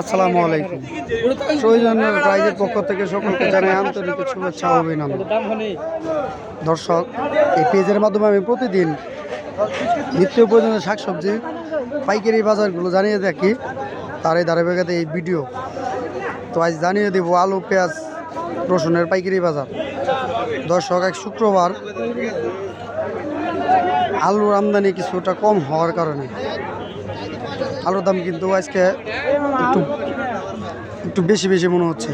আসসালামু আলাইকুম। প্রয়োজনীয় প্রাইজের পক্ষ থেকে সকলকে জানাই আন্তরিক শুভেচ্ছা ও অভিনন্দন। দর্শক, এই পেজের মাধ্যমে আমি প্রতিদিন নিত্য প্রয়োজনীয় শাকসবজি পাইকারি বাজারগুলো জানিয়ে থাকি। তার এই ধারাবাহিকতাতে এই ভিডিও। তো আজ জানিয়ে দেবো আলু, পেঁয়াজ, রসুনের পাইকারি বাজার। দর্শক, এক শুক্রবার আলুর আমদানি কিছুটা কম হওয়ার কারণে আলুর দাম কিন্তু আজকে একটু বেশি মনে হচ্ছে।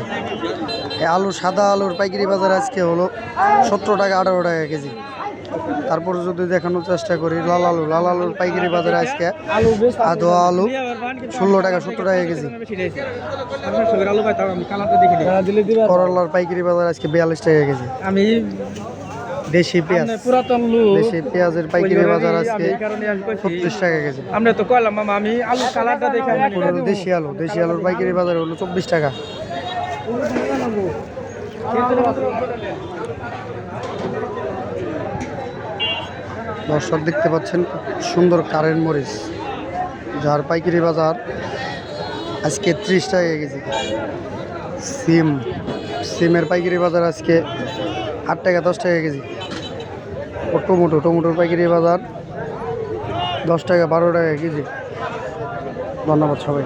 এই আলু, সাদা আলুর পাইকারি বাজার আজকে হলো 17 টাকা 18 টাকা কেজি। তারপর যদি দেখানোর চেষ্টা করি লাল আলুর পাইকারি বাজারে আজকে আদোয়া আলু 16 টাকা 17 টাকা কেজি। করলার পাইকারি বাজার আজকে 42 টাকা কেজি। দেশি পেঁয়াজের পাইকারি বাজার আজকে 36 টাকা কেজি। আমরা তো কইলাম মামা আমি আলু কালারটা দেখে দেশি আলুর পাইকারি বাজার হলো 24 টাকা। দর্শক, দেখতে পাচ্ছেন সুন্দর কারেন্ট মরিচ, যার পাইকারি বাজার আজকে 30 টাকা কেজি। সিমের পাইকারি বাজার আজকে 8 টাকা 10 টাকা কেজি। ও টমেটোর পাইকারি বাজার 10 টাকা 12 টাকা কেজি। ধন্যবাদ সবাই।